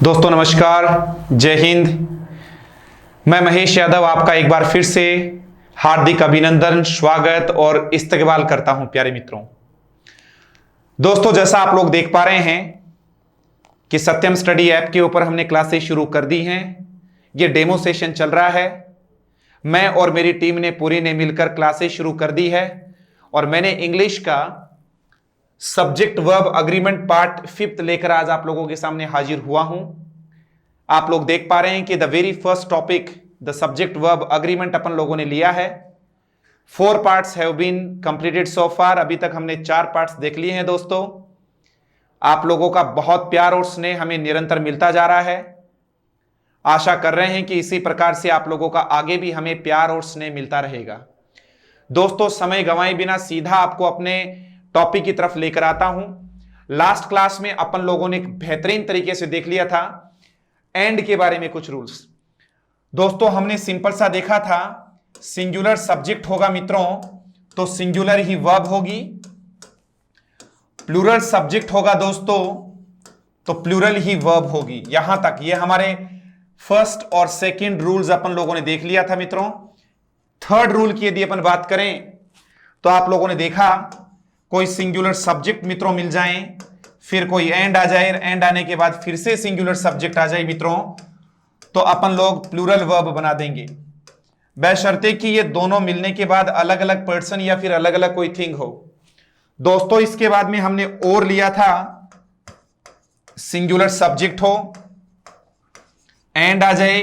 दोस्तों नमस्कार, जय हिंद। मैं महेश यादव आपका एक बार फिर से हार्दिक अभिनंदन, स्वागत और इस्तकबाल करता हूं प्यारे मित्रों। दोस्तों जैसा आप लोग देख पा रहे हैं कि सत्यम स्टडी ऐप के ऊपर हमने क्लासेस शुरू कर दी हैं। ये डेमो सेशन चल रहा है। मैं और मेरी टीम ने पूरी ने मिलकर क्लासेस शुरू कर दी है और मैंने इंग्लिश का सब्जेक्ट वर्ब अग्रीमेंट पार्ट 5 लेकर आज आप लोगों के सामने हाजिर हुआ हूं। आप लोग देख पा रहे हैं कि the very first topic the subject verb agreement अपन लोगों ने लिया है। 4 parts have been completed so far. अभी तक हमने 4 पार्ट्स देख लिए हैं। दोस्तों आप लोगों का बहुत प्यार और स्नेह हमें निरंतर मिलता जा रहा है। आशा कर रहे हैं कि इसी प्रकार से आप लोगों का आगे भी हमें प्यार और स्नेह मिलता रहेगा। दोस्तों समय गंवाए बिना सीधा आपको अपने टॉपिक की तरफ लेकर आता हूं। लास्ट क्लास में अपन लोगों ने एक बेहतरीन तरीके से देख लिया था एंड के बारे में कुछ रूल्स। दोस्तों हमने सिंपल सा देखा था, सिंगुलर सब्जेक्ट होगा मित्रों तो सिंगुलर ही वर्ब होगी, प्लूरल सब्जेक्ट होगा दोस्तों तो प्लूरल ही वर्ब होगी। यहां तक ये हमारे फर्स्ट और सेकंड रूल्स अपन लोगों ने देख लिया था मित्रों। थर्ड रूल की यदि अपन बात करें तो आप लोगों ने देखा कोई सिंगुलर सब्जेक्ट मित्रों मिल जाए, फिर कोई एंड आ जाए, एंड आने के बाद फिर से सिंगुलर सब्जेक्ट आ जाए मित्रों तो अपन लोग प्लूरल वर्ब बना देंगे, बशर्ते कि ये दोनों मिलने के बाद अलग अलग पर्सन या फिर अलग अलग कोई थिंग हो। दोस्तों इसके बाद में हमने और लिया था सिंगुलर सब्जेक्ट हो, एंड आ जाए,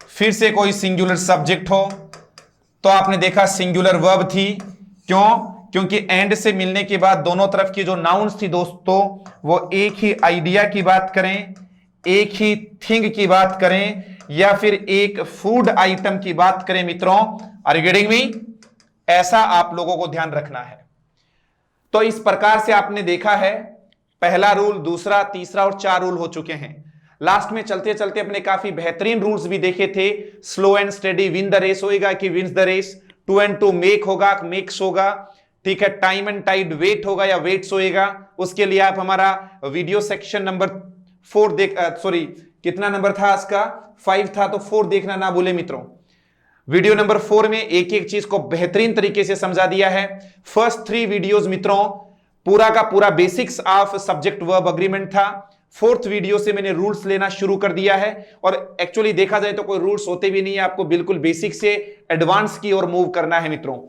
फिर से कोई सिंगुलर सब्जेक्ट हो तो आपने देखा सिंगुलर वर्ब थी। क्योंकि एंड से मिलने के बाद दोनों तरफ की जो नाउन्स थी दोस्तों वो एक ही आइडिया की बात करें, एक ही थिंग की बात करें या फिर एक फूड आइटम की बात करें मित्रों, आर यू गेटिंग मी? ऐसा आप लोगों को ध्यान रखना है। तो इस प्रकार से आपने देखा है पहला रूल, दूसरा, तीसरा और 4 रूल हो चुके हैं। लास्ट में चलते चलते अपने काफी बेहतरीन रूल्स भी देखे थे। Slow and steady win the race होगा कि wins the race, 2 and 2 make होगा, मेक्स होगा, ठीक है, टाइम एंड टाइड वेट होगा या वेट्स होएगा। उसके लिए आप हमारा वीडियो सेक्शन नंबर 4 देख, सॉरी कितना नंबर था इसका, 5 था तो 4 देखना ना भूले मित्रों। वीडियो नंबर 4 में एक एक चीज को बेहतरीन तरीके से समझा दिया है। फर्स्ट 3 वीडियोस मित्रों पूरा का पूरा basics of subject verb agreement था। 4th वीडियो से मैंने रूल्स लेना शुरू कर दिया है और एक्चुअली देखा जाए तो कोई रूल्स होते भी नहीं है, आपको बिल्कुल बेसिक से एडवांस की ओर मूव करना है मित्रों।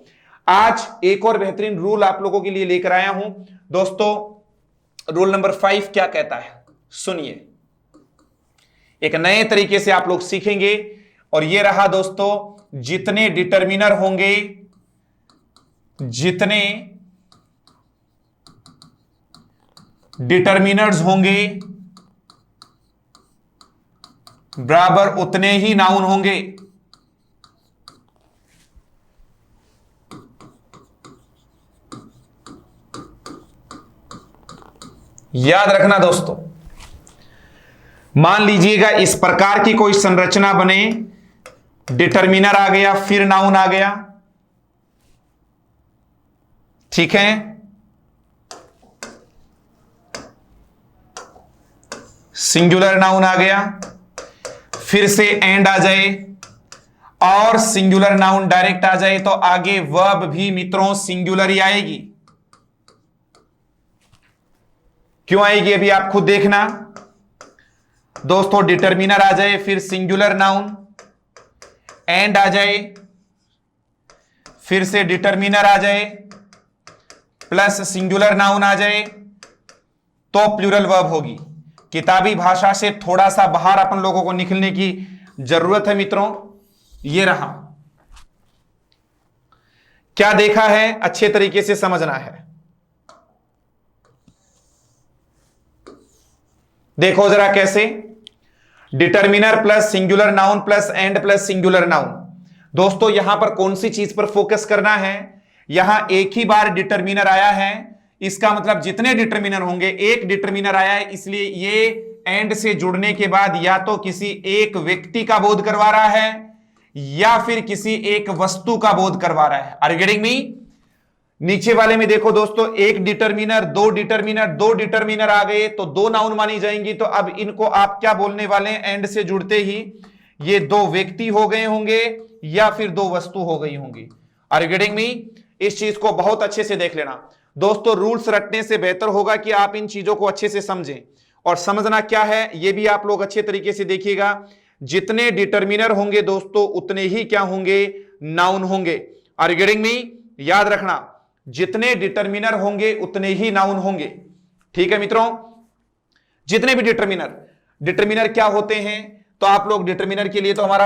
आज एक और बेहतरीन रूल आप लोगों के लिए लेकर आया हूं दोस्तों। रूल नंबर 5 क्या कहता है सुनिए, एक नए तरीके से आप लोग सीखेंगे और यह रहा दोस्तों, जितने डिटर्मिनर होंगे, जितने डिटर्मिनर्स होंगे बराबर उतने ही नाउन होंगे। याद रखना दोस्तों, मान लीजिएगा इस प्रकार की कोई संरचना बने, डिटर्मिनर आ गया फिर नाउन आ गया, ठीक है, सिंगुलर नाउन आ गया, फिर से एंड आ जाए और सिंगुलर नाउन डायरेक्ट आ जाए तो आगे वर्ब भी मित्रों सिंगुलर ही आएगी। क्यों आएगी अभी आप खुद देखना दोस्तों। डिटर्मिनर आ जाए, फिर सिंगुलर नाउन, एंड आ जाए, फिर से डिटर्मिनर आ जाए प्लस सिंगुलर नाउन आ जाए तो प्लूरल वर्ब होगी। किताबी भाषा से थोड़ा सा बाहर अपन लोगों को निकलने की जरूरत है मित्रों। ये रहा, क्या देखा है अच्छे तरीके से समझना है। देखो जरा कैसे, determiner plus singular noun plus and plus singular noun. दोस्तों यहां पर कौन सी चीज पर फोकस करना है, यहां एक ही बार डिटर्मिनर आया है, इसका मतलब जितने डिटर्मिनर होंगे, एक डिटर्मिनर आया है इसलिए ये एंड से जुड़ने के बाद या तो किसी एक व्यक्ति का बोध करवा रहा है या फिर किसी एक वस्तु का बोध करवा रहा है। Are you getting me? नीचे वाले में देखो दोस्तों, एक डिटरमिनर, दो डिटरमिनर, दो डिटरमिनर आ गए तो दो नाउन मानी जाएंगी। तो अब इनको आप क्या बोलने वाले हैं? एंड से जुड़ते ही ये दो व्यक्ति हो गए होंगे या फिर दो वस्तु हो गई होंगी। Are you getting me? इस चीज को बहुत अच्छे से देख लेना दोस्तों। रूल्स रटने से बेहतर होगा कि आप इन चीजों को अच्छे से समझें। और समझना क्या है ये भी आप लोग अच्छे तरीके से देखिएगा। जितने डिटरमिनर होंगे दोस्तों उतने ही क्या होंगे? नाउन होंगे। Are you getting me? याद रखना, जितने डिटरमिनर होंगे उतने ही नाउन होंगे। ठीक है मित्रों, जितने भी डिटरमिनर क्या होते हैं? तो आप लोग डिटरमिनर के लिए तो हमारा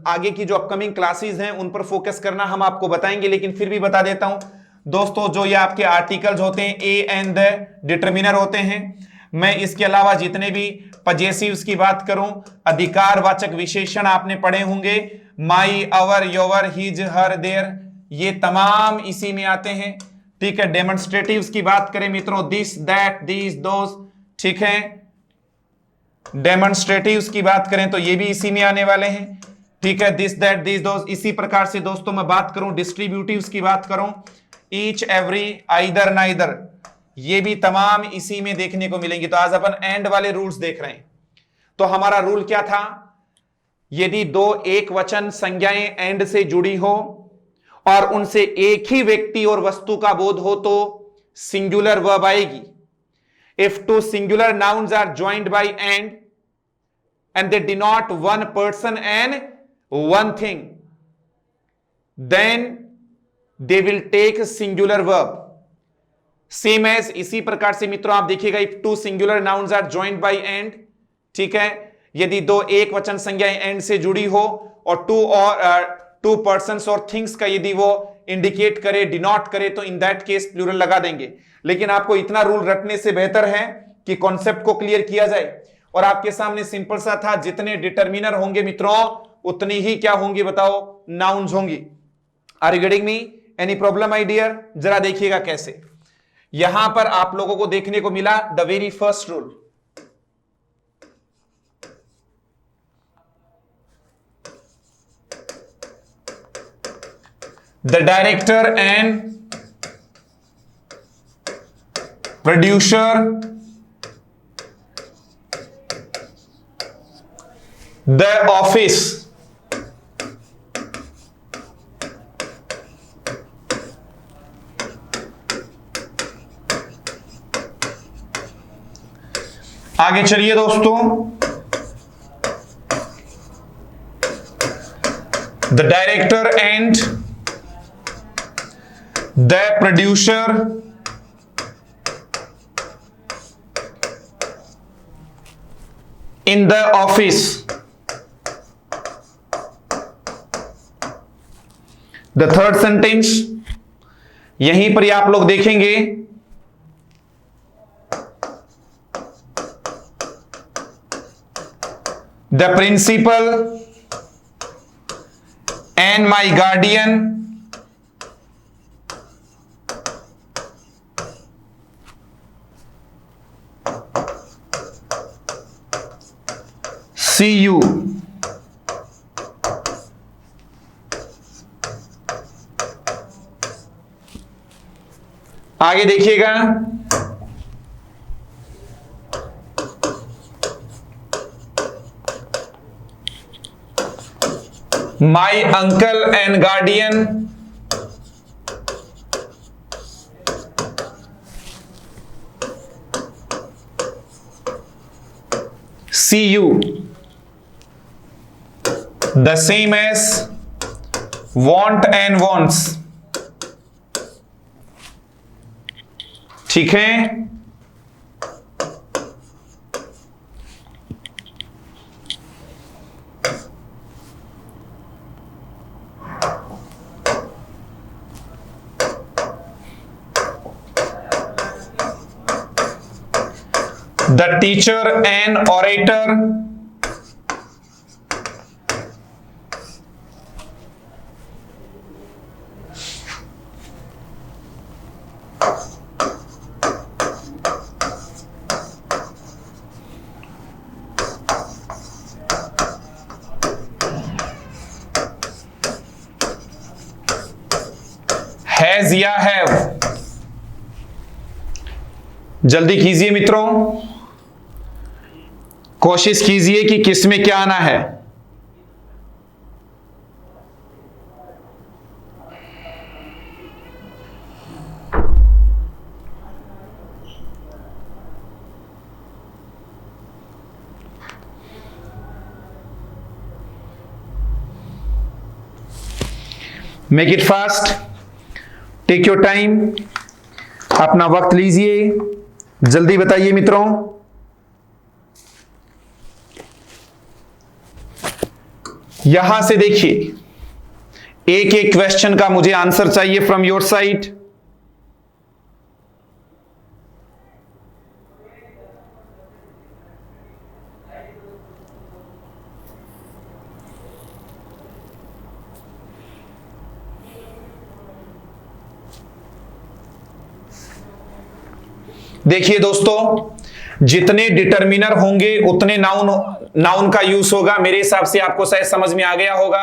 आगे की जो अपकमिंग क्लासेस हैं उन पर फोकस करना हम आपको बताएंगे, लेकिन फिर भी बता देता हूं दोस्तों, जो ये आपके आर्टिकल्स होते हैं ए एंड द डिटरमिनर होते हैं। मैं इसके अलावा जितने भी पजेसिव्स की बात करूं, अधिकारवाचक विशेषण आपने पढ़े होंगे, माई, अवर, योर, हिज, हर, देयर, ये तमाम इसी में आते हैं। ठीक है, डेमोन्स्ट्रेटिव्स की बात करें मित्रों, दिस, दैट, दिस, दोस, ठीक है, डेमोन्स्ट्रेटिव्स की बात करें तो ये भी इसी में आने वाले हैं। ठीक है, दिस, दैट, दिस, दोस। इसी प्रकार से दोस्तों मैं बात करूं डिस्ट्रीब्यूटिव्स की बात करूं, ईच, एवरी, आइदर, नाइदर, ये भी तमाम इसी में देखने को मिलेंगे। तो आज अपन एंड वाले रूल्स देख रहे हैं। तो हमारा रूल क्या था? यदि दो एक वचन संज्ञाएं एंड से जुड़ी हो और उनसे एक ही व्यक्ति और वस्तु का बोध हो तो सिंगुलर वर्ब आएगी। If two singular nouns are joined by and they denote one person and one thing, then they will take singular verb. Same as, इसी प्रकार से मित्रों आप देखिएगा, if two singular nouns are joined by and, ठीक है, यदि दो एक वचन संज्ञाएं एंड से जुड़ी हो और टू पर्सन्स और थिंग्स का यदि वो इंडिकेट करे, डिनोट करे, तो इन दैट केस प्लूरल लगा देंगे। लेकिन आपको इतना रूल रटने से बेहतर है कि कॉन्सेप्ट को क्लियर किया जाए। और आपके सामने सिंपल सा था, जितने डिटरमिनर होंगे मित्रों उतनी ही क्या होंगी बताओ? नाउन्स होंगी। Are you getting me? Any problem my dear? जरा देखिएगा कैसे यहां पर आप लोगों को देखने को मिला the very first rule. The director and producer, the office, आगे चलिए दोस्तों, the director and the producer in the office, the third sentence, यहीं पर ही आप लोग देखेंगे the principal and my guardian see you. आगे देखिएगा, my uncle and guardian see you, the same as want and wants, ठीक है। The teacher and orator has या हैव। जल्दी कीजिए मित्रों, कोशिश कीजिए कि किस में क्या आना है। Make it fast, take your time, अपना वक्त लीजिए, जल्दी बताइए मित्रों। यहां से देखिए, एक एक क्वेश्चन का मुझे आंसर चाहिए फ्रॉम योर साइड। देखिए दोस्तों, जितने डिटर्मिनर होंगे उतने नाउन का यूज होगा। मेरे हिसाब से आपको शायद समझ में आ गया होगा।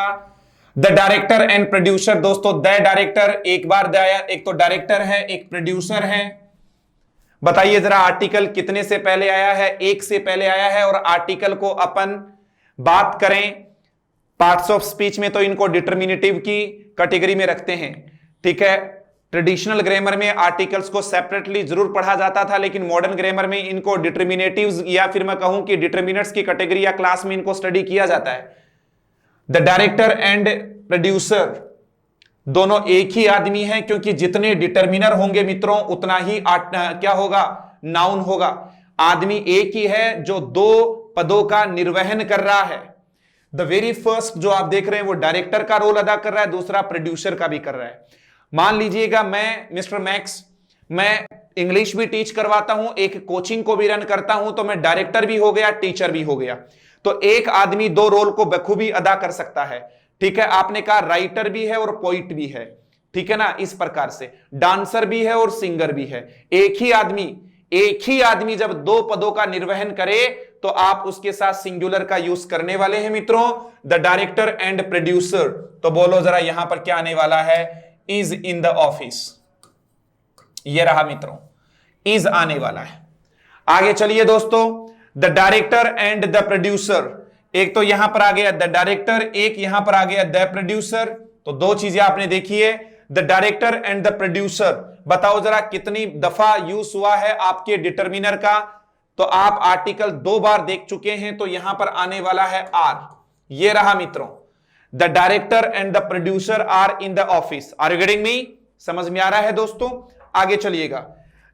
द डायरेक्टर एंड प्रोड्यूसर, दोस्तों द डायरेक्टर एक बार दिया, एक तो डायरेक्टर है एक प्रोड्यूसर है। बताइए जरा, आर्टिकल कितने से पहले आया है? एक से पहले आया है। और आर्टिकल को अपन बात करें पार्ट्स ऑफ स्पीच में तो इनको डिटर्मिनेटिव की कैटेगरी में रखते हैं, ठीक है। ट्रेडिशनल ग्रामर में आर्टिकल्स को सेपरेटली जरूर पढ़ा जाता था, लेकिन मॉडर्न ग्रामर में इनको डिटर्मिनेटिव्स या फिर मैं कहूं कि डिटर्मिनर्स की कैटेगरी या क्लास में इनको स्टडी किया जाता है। द डायरेक्टर एंड प्रोड्यूसर दोनों एक ही आदमी हैं, क्योंकि जितने डिटर्मिनर होंगे मित्रों उतना ही क्या होगा? नाउन होगा। आदमी एक ही है जो दो पदों का निर्वहन कर रहा है। द वेरी फर्स्ट जो आप देख रहे हैं वो डायरेक्टर का रोल अदा कर रहा है, दूसरा प्रोड्यूसर का भी कर रहा है। मान लीजिएगा मैं मिस्टर मैक्स, मैं इंग्लिश भी टीच करवाता हूं, एक कोचिंग को भी रन करता हूं, तो मैं डायरेक्टर भी हो गया, टीचर भी हो गया। तो एक आदमी दो रोल को बखूबी अदा कर सकता है, ठीक है। आपने कहा राइटर भी है और पोइट भी है, ठीक है ना। इस प्रकार से डांसर भी है और सिंगर भी है। एक ही आदमी जब दो पदों का निर्वहन करे तो आप उसके साथ सिंगुलर का यूज करने वाले हैं मित्रों, द डायरेक्टर एंड प्रोड्यूसर। तो बोलो जरा यहां पर क्या आने वाला है? Is in the office. ये रहा मित्रों, इज आने वाला है। आगे चलिए दोस्तों, the director and the producer. एक तो यहां पर आ गया द डायरेक्टर, एक यहां पर आ गया द प्रोड्यूसर। तो दो चीजें आपने देखी है, the director and the producer. बताओ जरा कितनी दफा यूज हुआ है आपके डिटर्मिनर का? तो आप आर्टिकल दो बार देख चुके हैं, तो यहां पर आने वाला है आर। ये रहा मित्रों, the director and the producer are in the office. Are you getting me? समझ में आ रहा है दोस्तों? आगे चलिएगा,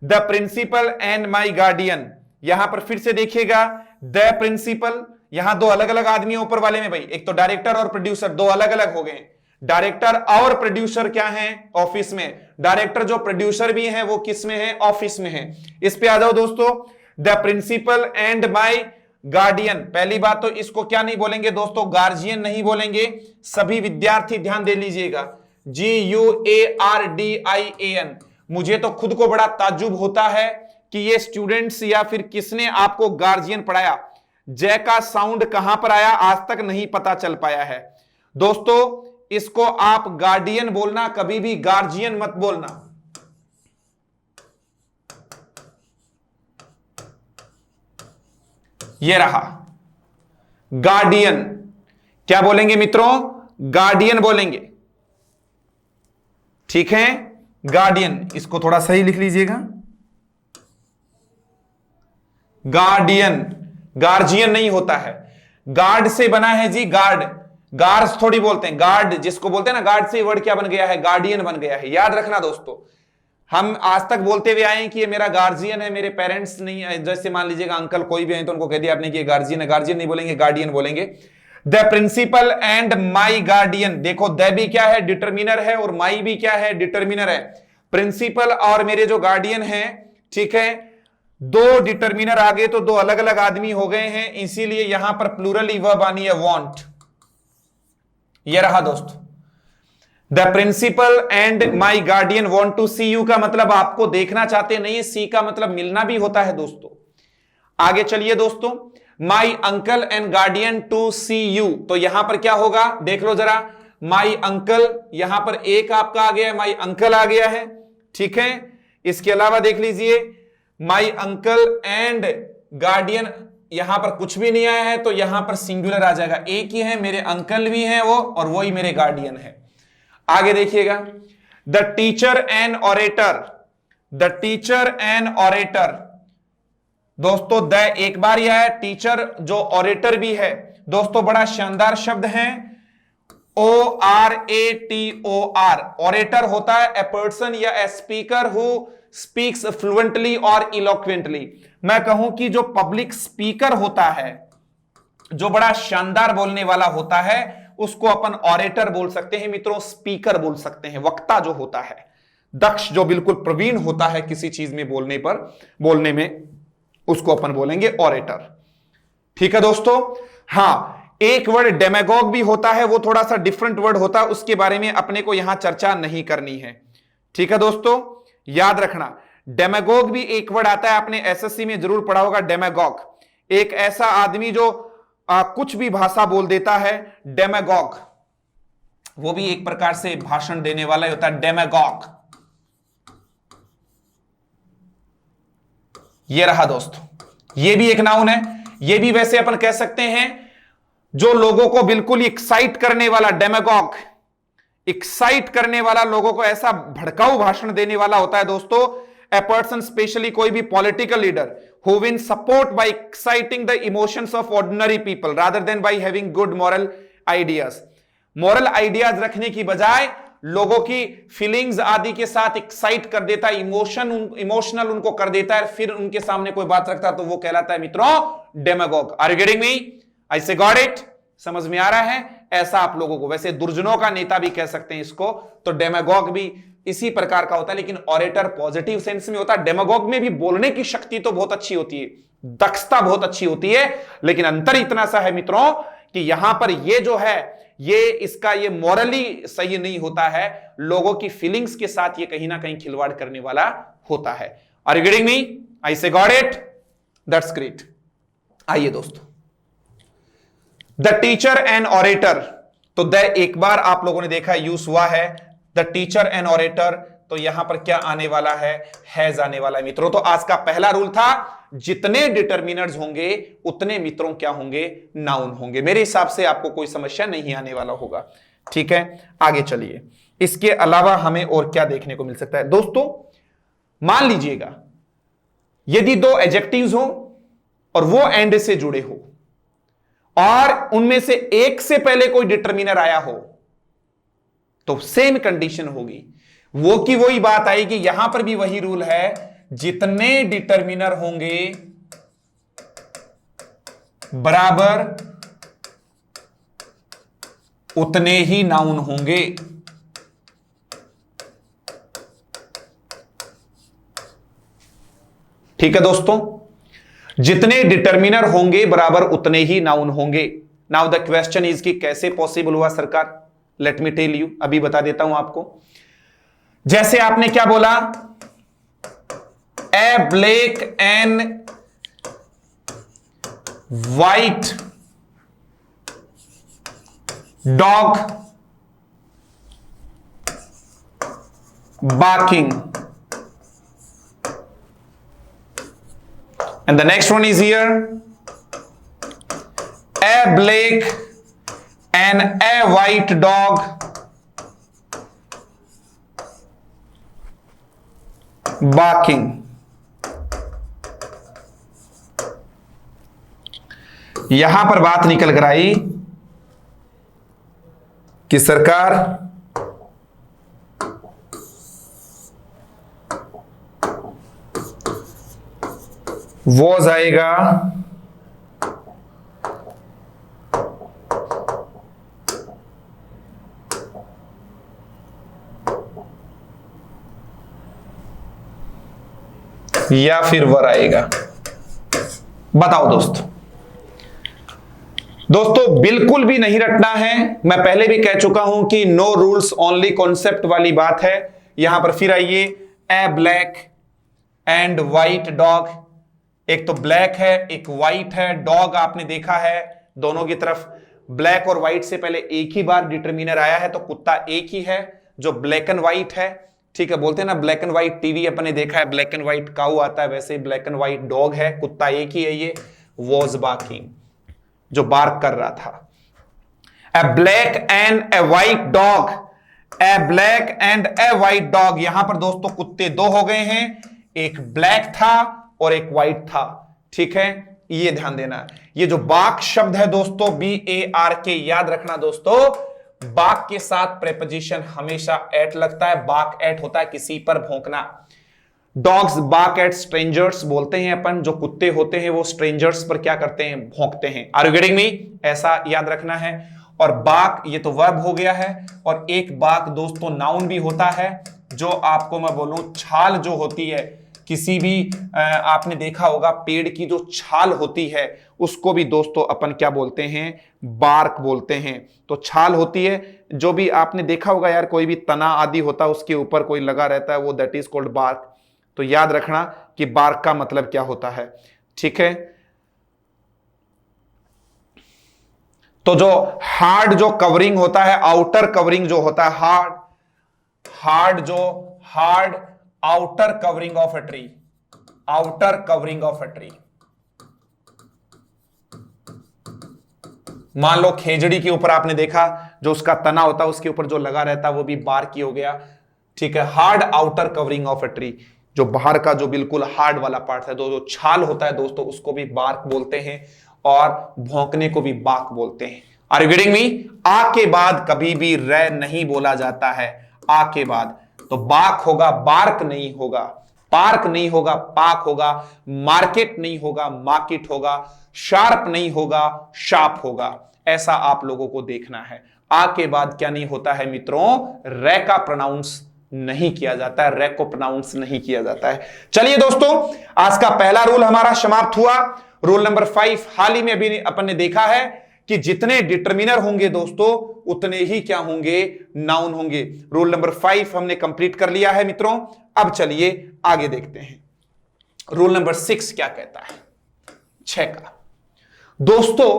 the principal and my guardian. यहां पर फिर से देखिएगा, द प्रिंसिपल, यहां दो अलग अलग आदमी ऊपर वाले में भाई, एक तो डायरेक्टर और प्रोड्यूसर, दो अलग अलग हो गए। डायरेक्टर और प्रोड्यूसर क्या है? ऑफिस में। डायरेक्टर जो प्रोड्यूसर भी है वो किस में है? ऑफिस में है। इस पे आ जाओ दोस्तों, the principal and my guardian. पहली बात तो इसको क्या नहीं बोलेंगे दोस्तों? गार्जियन नहीं बोलेंगे। सभी विद्यार्थी ध्यान दे लीजिएगा, GUARDIAN। मुझे तो खुद को बड़ा ताज्जुब होता है कि ये स्टूडेंट्स या फिर किसने आपको गार्जियन पढ़ाया। जय का साउंड कहां पर आया आज तक नहीं पता चल पाया है दोस्तों। इसको आप गार्डियन बोलना, कभी भी गार्जियन मत बोलना। ये रहा गार्डियन। क्या बोलेंगे मित्रों? गार्डियन बोलेंगे, ठीक है। गार्डियन, इसको थोड़ा सही लिख लीजिएगा, गार्डियन। गार्जियन नहीं होता है, गार्ड से बना है जी, गार्ड। गार्ड्स थोड़ी बोलते हैं, गार्ड जिसको बोलते हैं ना, गार्ड से वर्ड क्या बन गया है? गार्डियन बन गया है। याद रखना दोस्तों, हम आज तक बोलते हुए आए हैं कि ये मेरा गार्जियन है, मेरे पेरेंट्स नहीं है। जैसे मान लीजिएगा अंकल कोई भी है तो उनको कह दिया आपने कि ये गार्जियन है, गार्जियन नहीं बोलेंगे, गार्डियन बोलेंगे। The principal and my guardian. देखो द भी क्या है? डिटर्मिनर है, और माई भी क्या है? डिटर्मिनर है। प्रिंसिपल और मेरे जो गार्डियन है, ठीक है, दो डिटर्मिनर आ गए तो दो अलग अलग आदमी हो गए हैं, इसीलिए यहां पर प्लूरल वर्ब आनी है, वांट। यह रहा दोस्तों, the principal and my guardian want to see you का मतलब आपको देखना चाहते नहीं है, सी का मतलब मिलना भी होता है दोस्तों। आगे चलिए दोस्तों, my uncle and guardian to see you. तो यहां पर क्या होगा? देख लो जरा, माई अंकल, यहां पर एक आपका आ गया है, माई अंकल आ गया है, ठीक है। इसके अलावा देख लीजिए माई अंकल एंड गार्डियन, यहां पर कुछ भी नहीं आया है तो यहां पर सिंगुलर आ जाएगा, एक ही है, मेरे अंकल भी हैं वो और वही मेरे गार्डियन है। आगे देखिएगा, the teacher and orator, the teacher and orator, दोस्तों द एक बार यह है, टीचर जो ऑरेटर भी है दोस्तों, बड़ा शानदार शब्द है, ORATOR। ऑरेटर होता है ए पर्सन या a speaker who speaks fluently और इलोक्वेंटली। मैं कहूं कि जो पब्लिक स्पीकर होता है, जो बड़ा शानदार बोलने वाला होता है, उसको अपन ऑरेटर बोल सकते हैं मित्रों, स्पीकर बोल सकते हैं, वक्ता जो होता है, दक्ष जो बिल्कुल प्रवीण होता है किसी चीज में बोलने पर, बोलने में, उसको अपन बोलेंगे ऑरेटर। ठीक है दोस्तों। हां, एक वर्ड डेमागोग भी होता है, वो थोड़ा सा डिफरेंट वर्ड होता है, उसके बारे में अपने को यहां चर्चा नहीं करनी है। ठीक है दोस्तों, याद रखना डेमागोग भी एक वर्ड आता है, आपने एसएससी में जरूर पढ़ा होगा। डेमागोग एक ऐसा आदमी जो कुछ भी भाषा बोल देता है, डेमागोग, वो भी एक प्रकार से भाषण देने वाला ही होता है, डेमागोग। ये रहा दोस्तों, ये भी एक नाउन है। ये भी वैसे अपन कह सकते हैं जो लोगों को बिल्कुल एक्साइट करने वाला, डेमागोग एक्साइट करने वाला, लोगों को ऐसा भड़काऊ भाषण देने वाला होता है दोस्तों। ए पर्सन, स्पेशली कोई भी political leader, who win support bye exciting the emotions of ordinary people rather than by having good moral ideas. Moral ideas रखने की बजाय लोगों की फीलिंग्स आदि के साथ एक्साइट कर देता है, इमोशनल उनको कर देता है, फिर उनके सामने कोई बात रखता है तो वो कहलाता है मित्रों demagogue. Are you getting me? I say got it? समझ में आ रहा है? ऐसा आप लोगों को, वैसे दुर्जनों का नेता भी कह सकते हैं इसको, तो डेमागोग भी इसी प्रकार का होता है, लेकिन ऑरेटर पॉजिटिव सेंस में होता है। डेमागोग में भी बोलने की शक्ति तो बहुत अच्छी होती है, दक्षता बहुत अच्छी होती है, लेकिन अंतर इतना सा है मित्रों कि यहां पर ये जो है ये मॉरली सही नहीं होता है, लोगों की फीलिंग्स के साथ ये कहीं ना कहीं खिलवाड़ करने वाला होता है। Are you getting me? I say got it? That's great. आइए दोस्तों, द टीचर एंड ऑरेटर, तो द एक बार आप लोगों ने देखा यूज हुआ है, द टीचर एंड ऑरेटर, तो यहां पर क्या आने वाला है? हैज आने वाला है मित्रों। तो आज का पहला रूल था, जितने डिटर्मिनर्स होंगे उतने मित्रों क्या होंगे? नाउन होंगे। मेरे हिसाब से आपको कोई समस्या नहीं आने वाला होगा। ठीक है, आगे चलिए। इसके अलावा हमें और क्या देखने को मिल सकता है दोस्तों? मान लीजिएगा यदि दो एडजेक्टिव्स हो और वो एंड से जुड़े हो और उनमें से एक से पहले कोई डिटर्मिनर आया हो, तो सेम कंडीशन होगी, वो की वही बात आएगी। यहां पर भी वही रूल है, जितने डिटर्मिनर होंगे बराबर उतने ही नाउन होंगे। ठीक है दोस्तों, जितने डिटर्मिनर होंगे बराबर उतने ही नाउन होंगे। नाउ द क्वेश्चन इज कि कैसे पॉसिबल हुआ सरकार? लेट मी टेल यू, अभी बता देता हूं आपको। जैसे आपने क्या बोला, a black and white dog barking, and the next one is here, a black and a white dog barking। यहां पर बात निकल कर आई कि सरकार वॉज आएगा या फिर वर आएगा? बताओ दोस्तों। दोस्तों बिल्कुल भी नहीं रटना है, मैं पहले भी कह चुका हूं कि नो रूल्स ओनली कॉन्सेप्ट वाली बात है। यहां पर फिर आइए, ए ब्लैक एंड व्हाइट डॉग, एक तो ब्लैक है एक व्हाइट है, डॉग आपने देखा है दोनों की तरफ ब्लैक और व्हाइट से पहले एक ही बार डिटर्मिनर आया है, तो कुत्ता एक ही है जो ब्लैक एंड व्हाइट है। ठीक है, बोलते हैं ना ब्लैक एंड व्हाइट टीवी अपने देखा है, ब्लैक एंड व्हाइट काऊ आता है, वैसे ही ब्लैक एंड व्हाइट डॉग है, कुत्ता एक ही है। ये वॉज बार्किंग, जो बार्क कर रहा था। A black and a white dog, a black and a white dog. यहां पर दोस्तों कुत्ते दो हो गए हैं, एक ब्लैक था और एक व्हाइट था। ठीक है, ये ध्यान देना। ये जो बाक शब्द है दोस्तों, BARK, याद रखना दोस्तों, बाक के साथ प्रेपोजिशन हमेशा एट लगता है। बाक एट होता है किसी पर भौंकना। डॉग्स बाक एट स्ट्रेंजर्स बोलते हैं अपन, जो कुत्ते होते हैं वो स्ट्रेंजर्स पर क्या करते हैं, भौंकते हैं। Are you getting me? ऐसा याद रखना है। और बाक ये तो वर्ब हो गया है, और एक बाक दोस्तों नाउन भी होता है, जो आपको मैं बोलूं छाल जो होती है किसी भी आपने देखा होगा पेड़ की जो छाल होती है उसको भी दोस्तों अपन क्या बोलते हैं, बार्क बोलते हैं। तो छाल होती है, जो भी आपने देखा होगा यार, कोई भी तना आदि होता है उसके ऊपर कोई लगा रहता है, वो दैट इज कॉल्ड बार्क। तो याद रखना कि बार्क का मतलब क्या होता है। ठीक है, तो जो हार्ड जो कवरिंग होता है, आउटर कवरिंग जो होता है, hard outer covering of a tree, outer covering of a tree. मान लो खेजड़ी के ऊपर आपने देखा जो उसका तना होता है उसके ऊपर जो लगा रहता है वो भी बार्क ही हो गया। ठीक है, hard outer covering of a tree, जो बाहर का जो बिल्कुल हार्ड वाला पार्ट है, जो छाल होता है दोस्तों उसको भी बार्क बोलते हैं, और भौंकने को भी बाक बोलते हैं। Are you getting me? आ के बाद कभी भी रे नहीं बोला जाता है, आ के बाद। तो बाक होगा, बार्क नहीं होगा, पार्क नहीं होगा, पाक होगा, मार्केट नहीं होगा, मार्केट होगा, शार्प नहीं होगा, शार्प होगा। ऐसा आप लोगों को देखना है। आ के बाद क्या नहीं होता है मित्रों, रे का प्रोनाउंस नहीं किया जाता है, रे को प्रोनाउंस नहीं किया जाता है। चलिए दोस्तों, आज का पहला रूल हमारा समाप्त हुआ। रूल नंबर 5 हाल ही में अभी अपन ने देखा है कि जितने डिटर्मिनर होंगे दोस्तों उतने ही क्या होंगे, नाउन होंगे। रूल नंबर 5 हमने कंप्लीट कर लिया है मित्रों। अब चलिए आगे देखते हैं रूल नंबर 6 क्या कहता है। 6 का दोस्तों,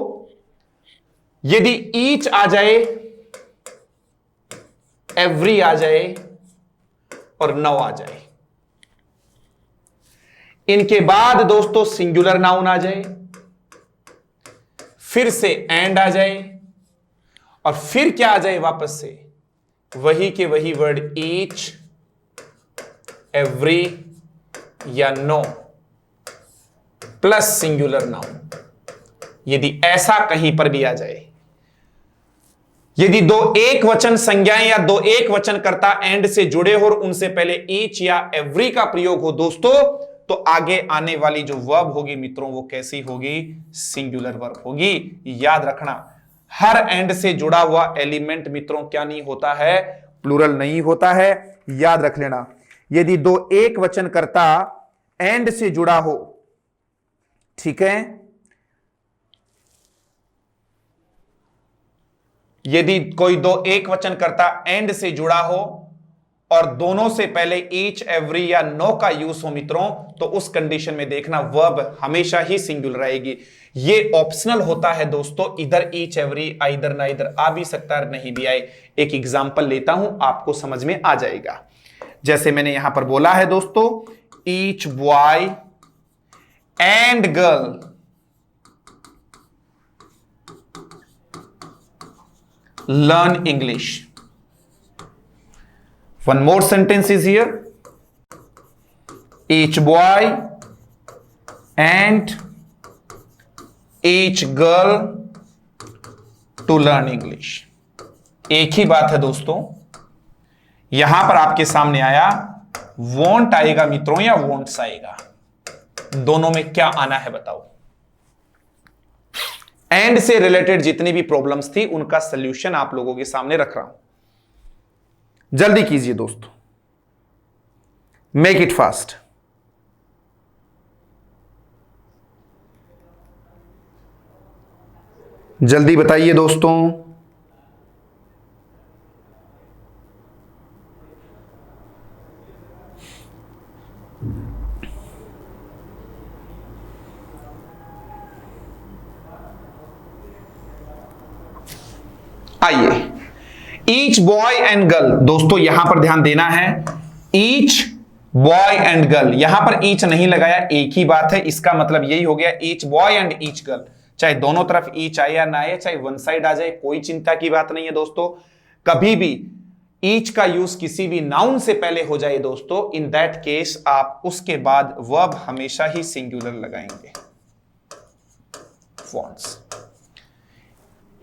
यदि ईच आ जाए, एवरी आ जाए और नाउ आ जाए, इनके बाद दोस्तों सिंगुलर नाउन आ जाए, फिर से एंड आ जाए, और फिर क्या आ जाए वापस से, वही के वही वर्ड ईच, एवरी या नो प्लस सिंगुलर नाउन। यदि ऐसा कहीं पर भी आ जाए, यदि दो एक वचन संज्ञाएं या दो एक वचन कर्ता एंड से जुड़े हो और उनसे पहले ईच या एवरी का प्रयोग हो दोस्तों, तो आगे आने वाली जो वर्ब होगी मित्रों वो कैसी होगी, सिंगुलर वर्ब होगी। याद रखना, हर एंड से जुड़ा हुआ एलिमेंट मित्रों क्या नहीं होता है, प्लूरल नहीं होता है। याद रख लेना, यदि दो एक वचन कर्ता एंड से जुड़ा हो, ठीक है, यदि कोई दो एक वचन कर्ता एंड से जुड़ा हो और दोनों से पहले ईच, एवरी या नो का यूज हो मित्रों, तो उस कंडीशन में देखना वर्ब हमेशा ही सिंगुलर रहेगी। ये ऑप्शनल होता है दोस्तों, इधर ईच एवरी इधर ना इधर आ भी सकता है, नहीं भी आए। एक एग्जांपल लेता हूं, आपको समझ में आ जाएगा। जैसे मैंने यहां पर बोला है दोस्तों, each boy and girl learn English. One more sentence is here. Each boy and each girl to learn English. एक ही बात है दोस्तों, यहां पर आपके सामने आया वॉन्ट आएगा मित्रों या वॉन्ट्स आएगा, दोनों में क्या आना है बताओ। एंड से रिलेटेड जितनी भी प्रॉब्लम्स थी उनका सॉल्यूशन आप लोगों के सामने रख रहा हूं, जल्दी कीजिए दोस्तों, मेक इट फास्ट। जल्दी बताइए दोस्तों। आइए, ईच बॉय एंड गर्ल, दोस्तों यहां पर ध्यान देना है, ईच बॉय एंड गर्ल, यहां पर ईच नहीं लगाया, एक ही बात है, इसका मतलब यही हो गया each boy and each girl, चाहे दोनों तरफ ईच आए या ना आए, चाहे वन साइड आ जाए, कोई चिंता की बात नहीं है दोस्तों। कभी भी ईच का यूज किसी भी नाउन से पहले हो जाए दोस्तों, इन दैट केस आप उसके बाद वर्ब हमेशा ही सिंगुलर लगाएंगे। Wants,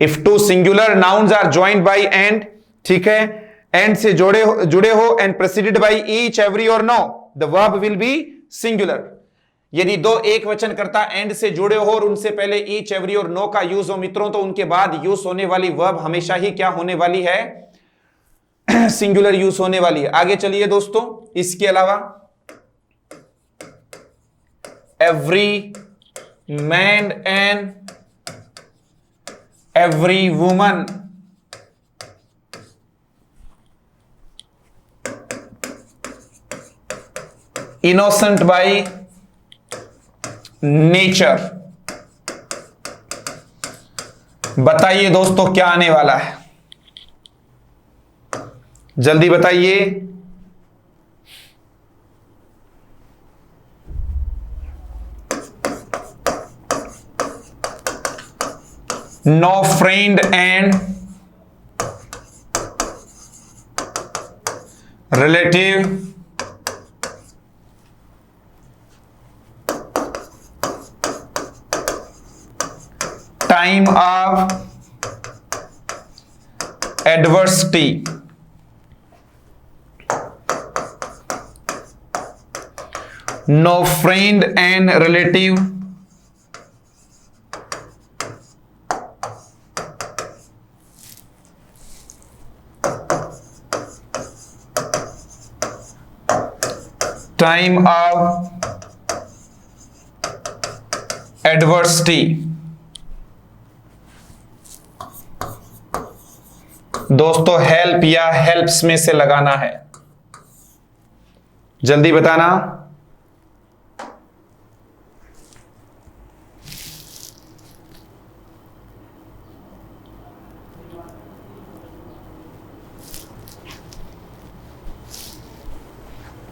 if two singular nouns are joined by and, ठीक है, एंड से जुड़े हो and preceded by each, every or no, the verb will be singular. यदि दो एक वचन करता एंड से जुड़े हो और उनसे पहले ईच, एवरी और नो का यूज हो मित्रों, तो उनके बाद यूज होने वाली वर्ब हमेशा ही क्या होने वाली है, सिंगुलर यूज होने वाली है। आगे चलिए दोस्तों, इसके अलावा every man and every woman, innocent by nature. बताइए दोस्तों क्या आने वाला है, जल्दी बताइए। No friend and relative, time of adversity, no friend and relative time of adversity. दोस्तों हेल्प या हेल्प्स में से लगाना है, जल्दी बताना।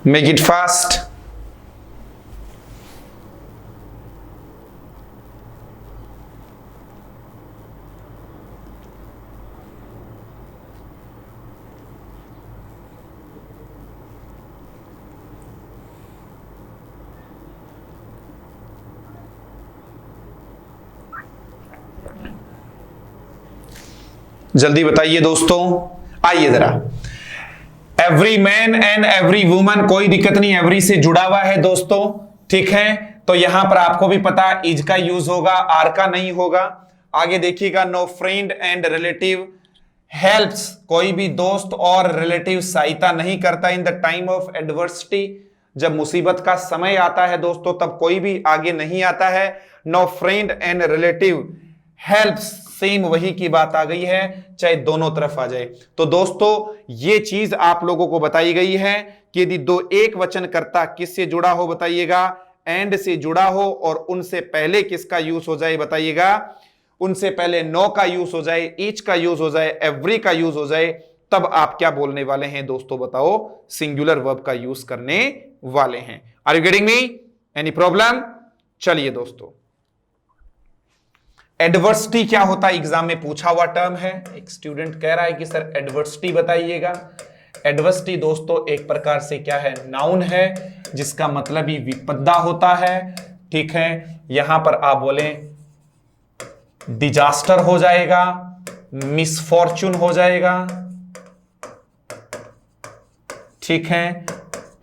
Make it fast. जल्दी बताइए दोस्तों, आइए जरा। Every man and every woman, कोई दिक्कत नहीं, एवरी से जुड़ा हुआ है दोस्तों, ठीक है। तो यहां पर आपको भी पता इज का यूज होगा, आर का नहीं होगा। आगे देखिएगा, no friend and relative helps, कोई भी दोस्त और रिलेटिव सहायता नहीं करता in the time of adversity, जब मुसीबत का समय आता है दोस्तों तब कोई भी आगे नहीं आता है। No friend and relative helps, same वही की बात आ गई है, चाहे दोनों तरफ आ जाए। तो दोस्तों ये चीज आप लोगों को बताई गई है कि यदि दो एक वचन कर्ता किससे जुड़ा हो बताइएगा, एंड से जुड़ा हो और उनसे पहले किसका यूज हो जाए बताइएगा, उनसे पहले नो का यूज हो जाए, ईच का यूज हो जाए, एवरी का यूज हो जाए, तब आप क्या बोलने वाले हैं दोस्तों बताओ, सिंगुलर वर्ब का यूज करने वाले हैं। Are you getting me, any problem? चलिए दोस्तों, एडवर्सिटी क्या होता है, एग्जाम में पूछा हुआ टर्म है। एक स्टूडेंट कह रहा है कि सर एडवर्सिटी बताइएगा। एडवर्सिटी दोस्तों एक प्रकार से क्या है, नाउन है, जिसका मतलब ही विपदा होता है, ठीक है। यहां पर आप बोले डिजास्टर हो जाएगा, मिसफॉर्चून हो जाएगा, ठीक है,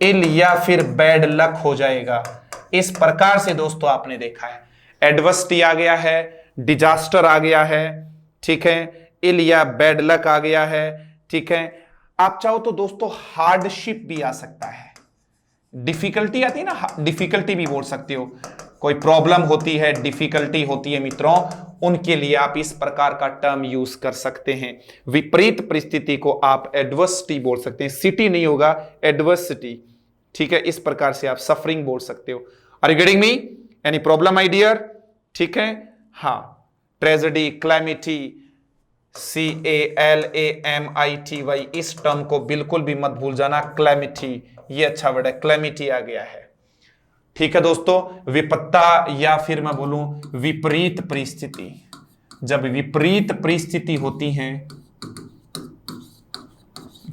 इल या फिर बैड लक हो जाएगा। इस प्रकार से दोस्तों आपने देखा है, एडवर्सिटी आ गया है, डिजास्टर आ गया है, ठीक है, इल या बैड लक आ गया है, ठीक है। आप चाहो तो दोस्तों हार्डशिप भी आ सकता है, डिफिकल्टी आती है ना, डिफिकल्टी भी बोल सकते हो, कोई प्रॉब्लम होती है, डिफिकल्टी होती है मित्रों, उनके लिए आप इस प्रकार का टर्म यूज कर सकते हैं। विपरीत परिस्थिति को आप एडवर्सिटी बोल सकते हैं, सिटी नहीं होगा, एडवर्सिटी, ठीक है। इस प्रकार से आप सफरिंग बोल सकते हो। Are you getting me, any problem my dear, ठीक है। हाँ, ट्रेजेडी, क्लैमिटी, CALAMITY, इस टर्म को बिल्कुल भी मत भूल जाना। क्लैमिटी, ये अच्छा वर्ड है, क्लैमिटी आ गया है। ठीक है दोस्तों, विपत्ता या फिर मैं बोलूं विपरीत परिस्थिति। जब विपरीत परिस्थिति होती है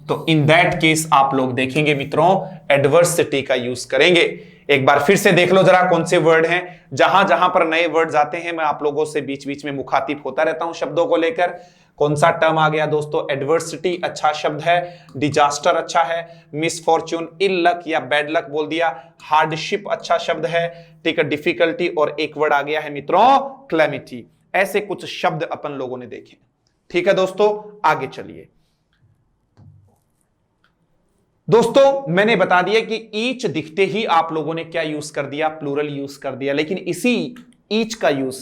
तो इन दैट केस आप लोग देखेंगे मित्रों एडवर्सिटी का यूज करेंगे। एक बार फिर से देख लो जरा कौन से वर्ड हैं। जहां जहां पर नए वर्ड्स आते हैं मैं आप लोगों से बीच बीच में मुखातिब होता रहता हूं शब्दों को लेकर। कौन सा टर्म आ गया दोस्तों? एडवर्सिटी अच्छा शब्द है, डिजास्टर अच्छा है, मिसफॉर्च्यून इल लक या बैड लक बोल दिया, हार्डशिप अच्छा शब्द है, ठीक है, डिफिकल्टी, और एक वर्ड आ गया है मित्रों क्लैमिटी। ऐसे कुछ शब्द अपन लोगों ने देखे। ठीक है दोस्तों, आगे चलिए। दोस्तों मैंने बता दिया कि ईच दिखते ही आप लोगों ने क्या यूज कर दिया? प्लूरल यूज कर दिया। लेकिन इसी ईच का यूज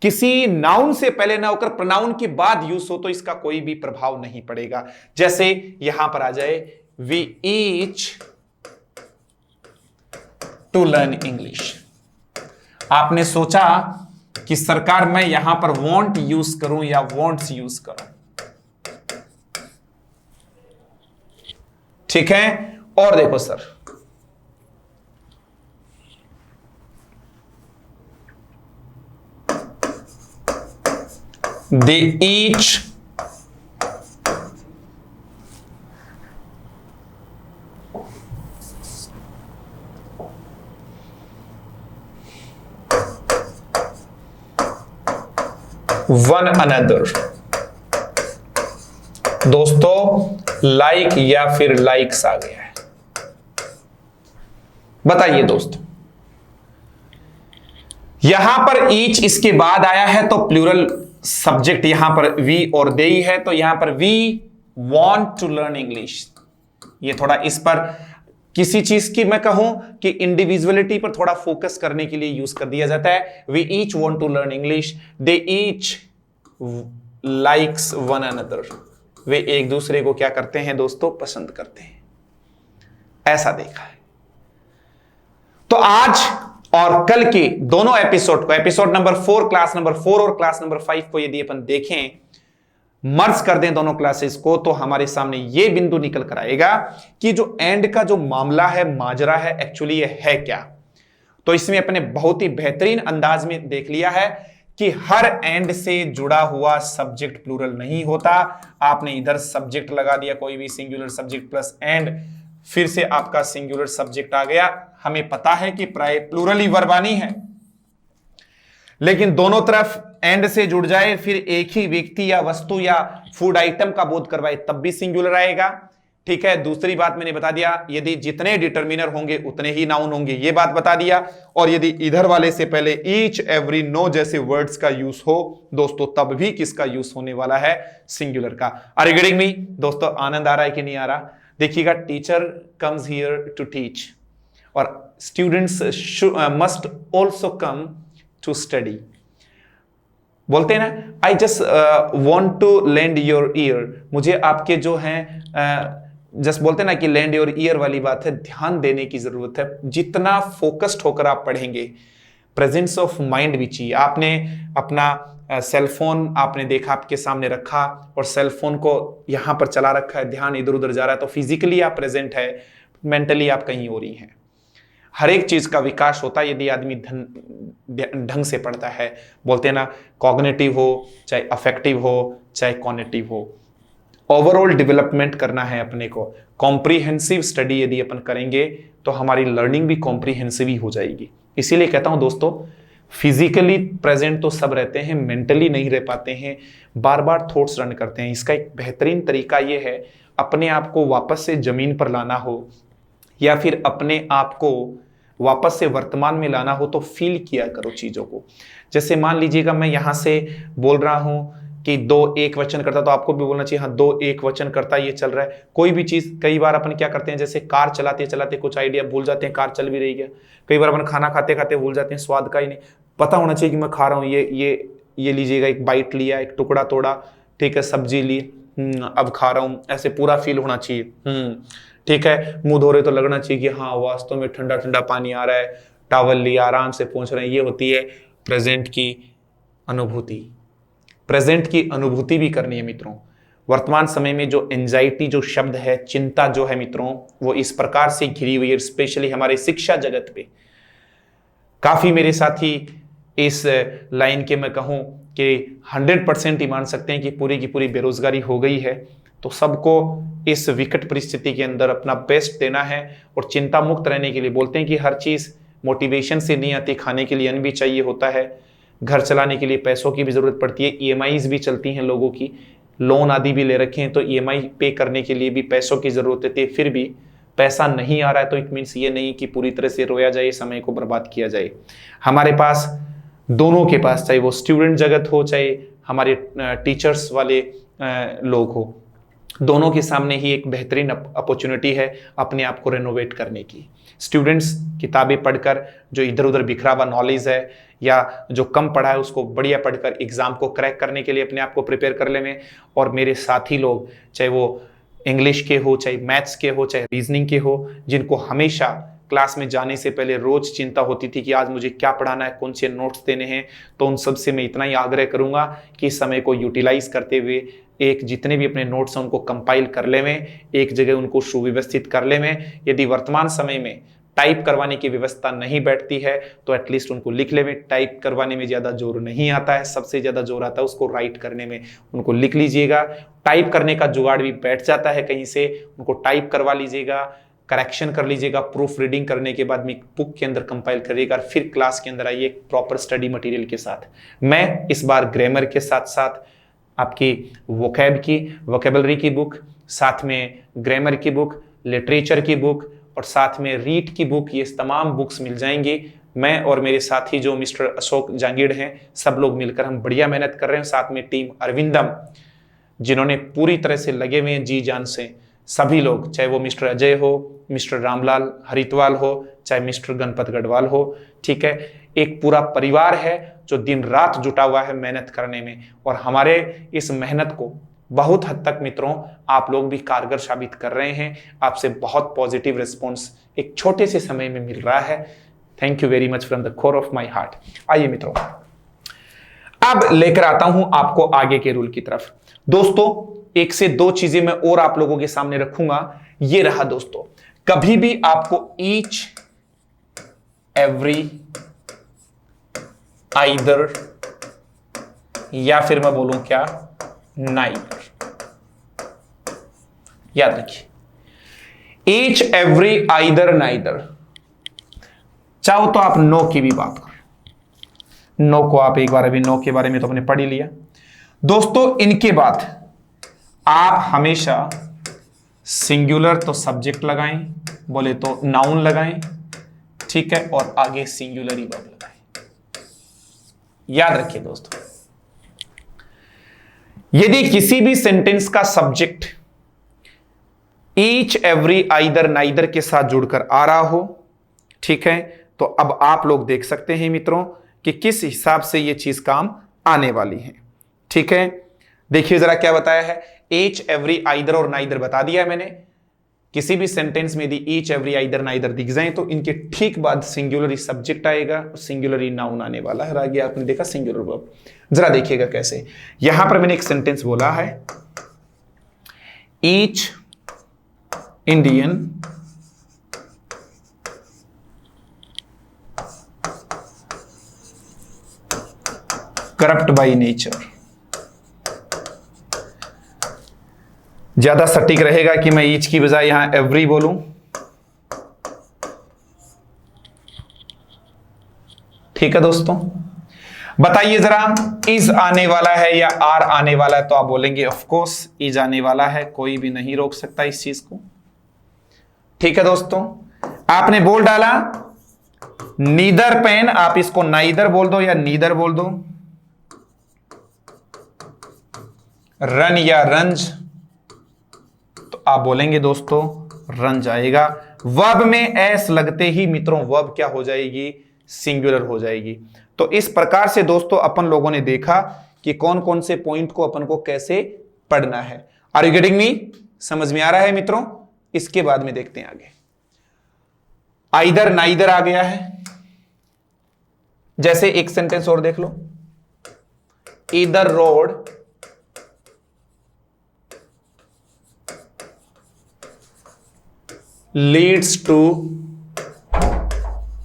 किसी नाउन से पहले ना होकर प्रोनाउन के बाद यूज हो तो इसका कोई भी प्रभाव नहीं पड़ेगा। जैसे यहां पर आ जाए, we each to learn English. आपने सोचा कि सरकार मैं यहां पर वॉन्ट यूज करूं या वॉन्ट्स यूज करूं, ठीक है। और देखो सर, दे ईच वन अनदर। दोस्तों लाइक या फिर लाइक्स आ गया है, बताइए दोस्तों। यहां पर ईच इसके बाद आया है तो प्लूरल सब्जेक्ट यहां पर वी और दे ही है, तो यहां पर we want to learn English. ये थोड़ा इस पर किसी चीज की मैं कहूं कि इंडिविजुअलिटी पर थोड़ा फोकस करने के लिए यूज कर दिया जाता है। We each want to learn English, they each likes one another. वे एक दूसरे को क्या करते हैं दोस्तों? पसंद करते हैं। ऐसा देखा है। तो आज और कल के दोनों एपिसोड को, एपिसोड नंबर 4 क्लास नंबर 4 और क्लास नंबर 5 को यदि अपन देखें, मर्ज कर दें दोनों क्लासेस को, तो हमारे सामने यह बिंदु निकल कर आएगा कि जो एंड का जो मामला है, माजरा है, एक्चुअली ये है क्या। तो इसमें अपने बहुत ही बेहतरीन अंदाज में देख लिया है कि हर एंड से जुड़ा हुआ सब्जेक्ट प्लूरल नहीं होता। आपने इधर सब्जेक्ट लगा दिया, कोई भी सिंगुलर सब्जेक्ट प्लस एंड, फिर से आपका सिंगुलर सब्जेक्ट आ गया। हमें पता है कि प्राय प्लूरल ही वर्बानी है, लेकिन दोनों तरफ एंड से जुड़ जाए, फिर एक ही व्यक्ति या वस्तु या फूड आइटम का बोध करवाए, तब भी सिंगुलर आएगा। ठीक है। दूसरी बात मैंने बता दिया, यदि जितने डिटर्मिनर होंगे उतने ही नाउन होंगे, ये बात बता दिया। और यदि इधर वाले से पहले ईच, एवरी, नो जैसे वर्ड्स का यूज हो दोस्तों, तब भी किसका यूज होने वाला है? सिंगुलर का। आर यू गेटिंग मी दोस्तों? आनंद आ रहा है कि नहीं आ रहा? देखिएगा, teacher comes here to teach और students must also come to study. बोलते हैं ना, I just want to lend your ear. मुझे आपके जो हैं जस्ट बोलते हैं ना कि लैंड योर ईयर वाली बात है, ध्यान देने की जरूरत है। जितना फोकस्ड होकर आप पढ़ेंगे, प्रेजेंस ऑफ माइंड भी चाहिए। आपने अपना सेलफोन आपने देखा आपके सामने रखा और सेलफोन को यहां पर चला रखा है, ध्यान इधर उधर जा रहा है, तो फिजिकली आप प्रेजेंट है, मेंटली आप कहीं और ही हैं। हर एक चीज का विकास होता है यदि आदमी ढंग से पढ़ता है। बोलते हैं ना, कॉग्निटिव हो, चाहे अफेक्टिव हो, चाहे कॉग्निटिव हो, ओवरऑल डेवलपमेंट करना है अपने को। कॉम्प्रीहेंसिव स्टडी यदि अपन करेंगे तो हमारी लर्निंग भी कॉम्प्रीहेंसिव ही हो जाएगी। इसीलिए कहता हूं दोस्तों, फिजिकली प्रेजेंट तो सब रहते हैं, मेंटली नहीं रह पाते हैं, बार बार थॉट्स रन करते हैं। इसका एक बेहतरीन तरीका यह है, अपने आप को वापस से जमीन पर लाना हो या फिर अपने आप को वापस से वर्तमान में लाना हो तो फील किया करो चीजों को। जैसे मान लीजिएगा मैं यहां से बोल रहा हूं कि दो एक वचन करता, तो आपको भी बोलना चाहिए हाँ दो एक वचन करता, ये चल रहा है। कोई भी चीज, कई बार अपन क्या करते हैं, जैसे कार चलाते चलाते कुछ आइडिया भूल जाते हैं, कार चल भी रही है। कई बार अपन खाना खाते खाते भूल जाते हैं, स्वाद का ही नहीं पता होना चाहिए कि मैं खा रहा हूँ। ये लीजिएगा, एक बाइट लिया, एक टुकड़ा तोड़ा, ठीक है, सब्जी ली, अब खा रहा हूँ, ऐसे पूरा फील होना चाहिए। ठीक है, मुंह धो रहे तो लगना चाहिए कि हाँ वास्तव में ठंडा ठंडा पानी आ रहा है, टॉवल लिया, आराम से पहुंच रहे हैं। ये होती है प्रेजेंट की अनुभूति। प्रेजेंट की अनुभूति भी करनी है मित्रों। वर्तमान समय में जो एंजाइटी जो शब्द है, चिंता जो है मित्रों, वो इस प्रकार से घिरी हुई है, स्पेशली हमारे शिक्षा जगत पे। काफी मेरे साथी इस लाइन के मैं कहूं कि 100% ही मान सकते हैं कि पूरी की पूरी बेरोजगारी हो गई है। तो सबको इस विकट परिस्थिति के अंदर अपना बेस्ट देना है और चिंता मुक्त रहने के लिए बोलते हैं कि हर चीज मोटिवेशन से नहीं आती, खाने के लिए अन्न भी चाहिए होता है, घर चलाने के लिए पैसों की भी जरूरत पड़ती है, ईएमआईज भी चलती हैं लोगों की, लोन आदि भी ले रखे हैं तो ईएमआई पे करने के लिए भी पैसों की जरूरत होती है। फिर भी पैसा नहीं आ रहा है तो इट मीन्स ये नहीं कि पूरी तरह से रोया जाए, समय को बर्बाद किया जाए। हमारे पास दोनों के पास, चाहे वो स्टूडेंट जगत हो चाहे हमारे टीचर्स वाले लोग हो, दोनों के सामने ही एक बेहतरीन अपॉर्चुनिटी है अपने आप को रेनोवेट करने की। स्टूडेंट्स किताबें पढ़कर जो इधर उधर बिखरा हुआ नॉलेज है या जो कम पढ़ा है उसको बढ़िया पढ़कर एग्जाम को क्रैक करने के लिए अपने आप को प्रिपेयर कर लें। और मेरे साथी लोग, चाहे वो इंग्लिश के हो, चाहे मैथ्स के हो, चाहे रीजनिंग के हो, जिनको हमेशा क्लास में जाने से पहले रोज चिंता होती थी कि आज मुझे क्या पढ़ाना है, कौन से नोट्स देने हैं, तो उन सब से मैं इतना ही आग्रह करूंगा कि इस समय को यूटिलाइज करते हुए एक जितने भी अपने नोट्स हैं उनको कंपाइल कर लेवें, एक जगह उनको सुव्यवस्थित कर लेवें। यदि वर्तमान समय में टाइप करवाने की व्यवस्था नहीं बैठती है तो एटलीस्ट उनको लिख लेवें। टाइप करवाने में ज्यादा जोर नहीं आता है, सबसे ज्यादा जोर आता है उसको राइट करने में, उनको लिख लीजिएगा। टाइप करने का जुगाड़ भी बैठ जाता है कहीं से, उनको टाइप करवा लीजिएगा, करेक्शन कर लीजिएगा, प्रूफ रीडिंग करने के बाद में बुक के अंदर कंपाइल करिएगा, फिर क्लास के अंदर आइए प्रॉपर स्टडी मटेरियल के साथ। मैं इस बार ग्रामर के साथ साथ आपकी वोकैब की, वोकेबलरी की बुक, साथ में ग्रामर की बुक, लिटरेचर की बुक और साथ में रीड की बुक, ये तमाम बुक्स मिल जाएंगी। मैं और मेरे साथी जो मिस्टर अशोक जांगीड़ हैं, सब लोग मिलकर हम बढ़िया मेहनत कर रहे हैं। साथ में टीम अरविंदम जिन्होंने पूरी तरह से लगे हुए हैं जी जान से, सभी लोग, चाहे वो मिस्टर अजय हो, मिस्टर रामलाल हरितवाल हो, चाहे मिस्टर गणपत गढ़वाल हो, ठीक है, एक पूरा परिवार है जो दिन रात जुटा हुआ है मेहनत करने में। और हमारे इस मेहनत को बहुत हद तक मित्रों आप लोग भी कारगर साबित कर रहे हैं। आपसे बहुत पॉजिटिव रिस्पॉन्स एक छोटे से समय में मिल रहा है। Thank you very much from the core of my heart. आइए मित्रों, अब लेकर आता हूं आपको आगे के रूल की तरफ। दोस्तों, एक से दो चीजें मैं और आप लोगों के सामने रखूंगा। ये रहा दोस्तों, कभी भी आपको ईच एवरी आइदर या फिर मैं बोलूं क्या नाइदर, याद रखिए ईच एवरी आइदर नाइदर। चाहो तो आप नो की भी बात करें, नो को आप एक बार, अभी नो के बारे में तो आपने पढ़ ही लिया। दोस्तों, इनके बाद आप हमेशा सिंगुलर तो सब्जेक्ट लगाएं, बोले तो नाउन लगाएं, ठीक है, और आगे सिंगुलर ही वर्ब लगाएं। याद रखिए दोस्तों, यदि किसी भी सेंटेंस का subject each every either neither के साथ जुड़कर आ रहा हो, ठीक है, तो अब आप लोग देख सकते हैं मित्रों कि किस हिसाब से यह चीज काम आने वाली है। ठीक है, देखिए जरा क्या बताया है, ईच एवरी आइदर और नाइदर बता दिया है मैंने। किसी भी सेंटेंस में यदि ईच एवरी आइदर नाइदर दिख जाए तो इनके ठीक बाद सिंगुलरी सब्जेक्ट आएगा और सिंगुलरी नाउन आने वाला है। आगे आपने देखा सिंगुलर वर्ब। जरा देखिएगा कैसे, यहां पर मैंने एक सेंटेंस बोला है, each Indian corrupt by nature. ज्यादा सटीक रहेगा कि मैं ईच की बजाय यहां एवरी बोलूं। ठीक है दोस्तों, बताइए जरा, इज आने वाला है या आर आने वाला है? तो आप बोलेंगे ऑफ कोर्स इज आने वाला है, कोई भी नहीं रोक सकता इस चीज को। ठीक है दोस्तों, आपने बोल डाला नीदर पेन, आप इसको नाइदर बोल दो या नीदर बोल दो। रन या रंज, तो आप बोलेंगे दोस्तों रंज आएगा। वर्ब में एस लगते ही मित्रों वर्ब क्या हो जाएगी? सिंगुलर हो जाएगी। तो इस प्रकार से दोस्तों अपन लोगों ने देखा कि कौन कौन से पॉइंट को अपन को कैसे पढ़ना है। Are you getting me? समझ में आ रहा है मित्रों? इसके बाद में देखते हैं आगे। आइदर नाइदर आ गया है, जैसे एक सेंटेंस और देख लो, either road leads to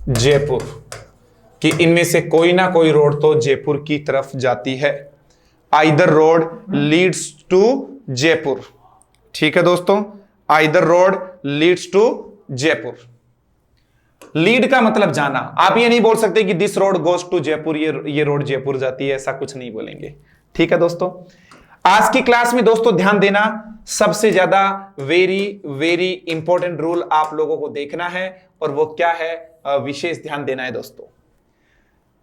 Jaipur, कि इनमें से कोई ना कोई रोड तो जयपुर की तरफ जाती है। Either road leads to Jaipur. ठीक है दोस्तों, either road leads to Jaipur. Lead का मतलब जाना। आप ये नहीं बोल सकते कि this road goes to Jaipur, ये रोड जयपुर जाती है, ऐसा कुछ नहीं बोलेंगे। ठीक है दोस्तों, आज की क्लास में दोस्तों ध्यान देना, सबसे ज्यादा वेरी वेरी इंपॉर्टेंट रूल आप लोगों को देखना है, और वो क्या है, विशेष ध्यान देना है दोस्तों।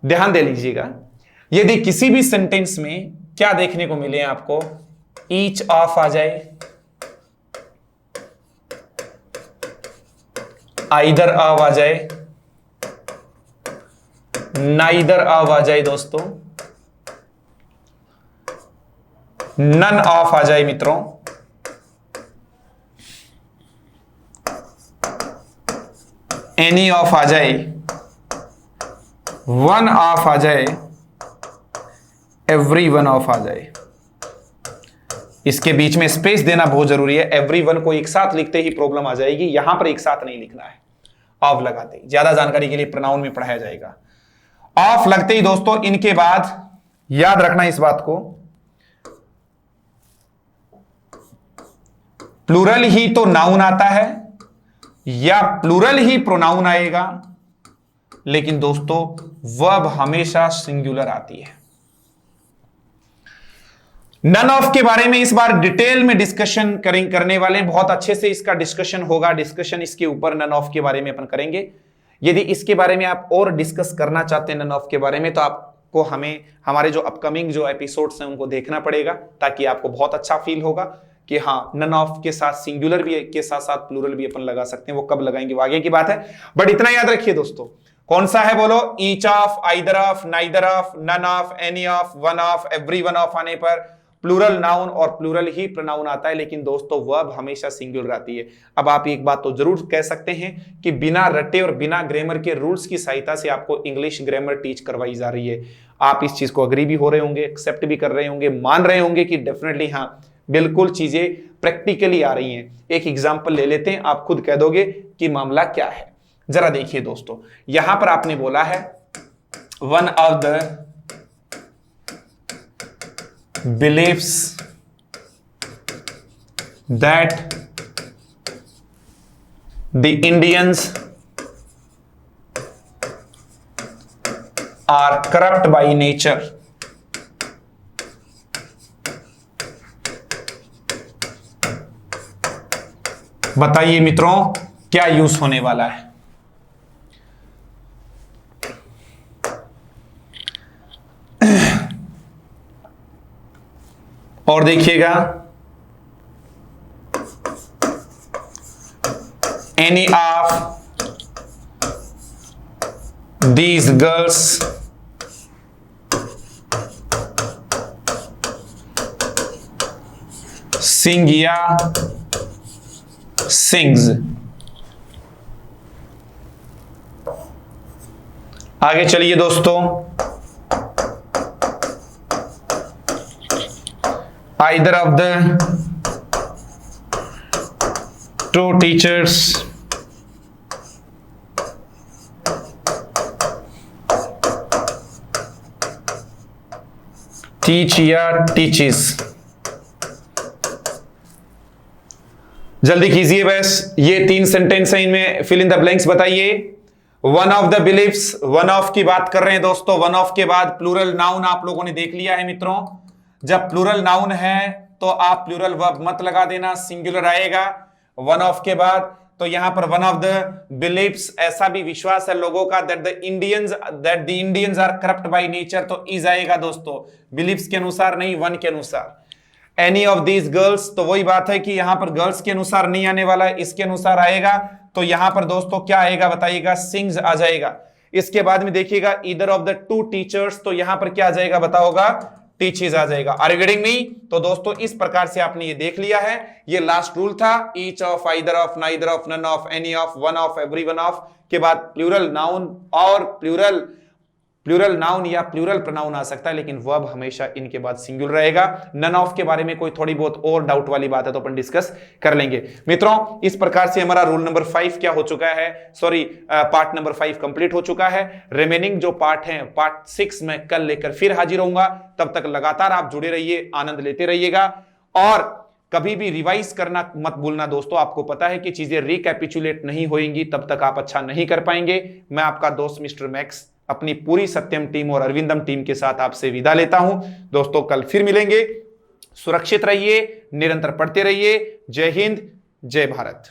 ध्यान दे लीजिएगा, यदि किसी भी सेंटेंस में क्या देखने को मिले आपको, ईच ऑफ आ जाए, आइदर ऑफ आ जाए, नाइदर ऑफ आ जाए दोस्तों, नन ऑफ आ जाए मित्रों, एनी ऑफ आ जाए, वन ऑफ आ जाए, एवरी वन ऑफ आ जाए। इसके बीच में स्पेस देना बहुत जरूरी है। एवरी वन को एक साथ लिखते ही प्रॉब्लम आ जाएगी, यहां पर एक साथ नहीं लिखना है, ऑफ लगाते ही। ज्यादा जानकारी के लिए प्रोनाउन में पढ़ाया जाएगा। ऑफ लगते ही दोस्तों इनके बाद याद रखना इस बात को, प्लूरल ही तो नाउन आता है या प्लूरल ही प्रोनाउन आएगा, लेकिन दोस्तों वर्ब हमेशा सिंगुलर आती है। नन ऑफ के बारे में इस बार डिटेल में डिस्कशन करने वाले, बहुत अच्छे से इसका डिस्कशन होगा। डिस्कशन इसके ऊपर नन ऑफ के बारे में अपन करेंगे। यदि इसके बारे में आप और डिस्कस करना चाहते हैं नन ऑफ के बारे में, तो आपको हमारे जो अपकमिंग जो एपिसोड्स हैं उनको देखना पड़ेगा, ताकि आपको बहुत अच्छा फील होगा कि हाँ, नन ऑफ के साथ सिंगुलर भी के साथ साथ प्लूरल भी अपन लगा सकते हैं। वो कब लगाएंगे वो आगे की बात है, बट इतना याद रखिए दोस्तों। कौन सा है बोलो, each of, either of, neither of, none of, any of, one of, every one of आने पर प्लूरल नाउन और प्लूरल ही प्रोनाउन आता है, लेकिन दोस्तों वर्ब हमेशा सिंगुलर आती है। अब आप एक बात तो जरूर कह सकते हैं कि बिना रटे और बिना ग्रामर के रूल्स की सहायता से आपको इंग्लिश ग्रामर टीच करवाई जा रही है। आप इस चीज को अग्री भी हो रहे होंगे, एक्सेप्ट भी कर रहे होंगे, मान रहे होंगे कि डेफिनेटली हाँ, बिल्कुल चीजें प्रैक्टिकली आ रही हैं। एक एग्जाम्पल ले लेते हैं, आप खुद कह दोगे कि मामला क्या है। जरा देखिए दोस्तों, यहां पर आपने बोला है one of the believes that the Indians are corrupt by nature। बताइए मित्रों क्या यूज होने वाला है। और देखिएगा, एनी ऑफ दीज गर्ल्स सिंग या सिंग्स। आगे चलिए दोस्तों, either of the two teachers teach या teaches। जल्दी कीजिए बस, ये 3 सेंटेंस है, इनमें फिल इन द ब्लैंक्स बताइए। One of the beliefs, one of की बात कर रहे हैं दोस्तों। वन ऑफ के बाद प्लूरल नाउन आप लोगों ने देख लिया है मित्रों। जब प्लूरल नाउन है तो आप प्लूरल वर्ब मत लगा देना, सिंगुलर आएगा वन ऑफ के बाद। तो यहां पर वन ऑफ द बिलीफ्स, ऐसा भी विश्वास है लोगों का that the Indians are corrupt by nature, तो इज आएगा दोस्तों, बिलीफ्स के अनुसार नहीं, वन के अनुसार। एनी ऑफ दीज गर्ल्स, तो वही बात है कि यहां पर गर्ल्स के अनुसार नहीं आने वाला है, इसके अनुसार आएगा। तो यहां पर दोस्तों क्या आएगा बताइएगा, सिंग्स आ जाएगा। इसके बाद में देखिएगा either of the two teachers, तो यहां पर क्या आ जाएगा बताओगा, टीचेस आ जाएगा। Are you getting me? तो दोस्तों इस प्रकार से आपने ये देख लिया है, ये लास्ट रूल था, each of, either of, neither of, none of, any of, one of, every one of के बाद प्लूरल नाउन और प्लूरल नाउन या प्लूरल प्रोनाउन आ सकता है, लेकिन वर्ब हमेशा इनके बाद सिंगुलर रहेगा। नन ऑफ के बारे में कोई थोड़ी बहुत और डाउट वाली बात है तो अपन डिस्कस कर लेंगे। मित्रों, इस प्रकार से हमारा रूल नंबर 5 क्या हो चुका है, सॉरी पार्ट नंबर 5 कंप्लीट हो चुका है। रिमेनिंग जो पार्ट है, पार्ट 6 में कल लेकर फिर हाजिर होऊंगा। तब तक लगातार आप जुड़े रहिए, आनंद लेते रहिएगा और कभी भी रिवाइज करना मत भूलना दोस्तों। आपको पता है कि चीजें रिकैपिचुलेट नहीं होंगी तब तक आप अच्छा नहीं कर पाएंगे। मैं आपका दोस्त मिस्टर मैक्स अपनी पूरी सत्यम टीम और अरविंदम टीम के साथ आपसे विदा लेता हूं दोस्तों। कल फिर मिलेंगे। सुरक्षित रहिए, निरंतर पढ़ते रहिए। जय हिंद, जय भारत।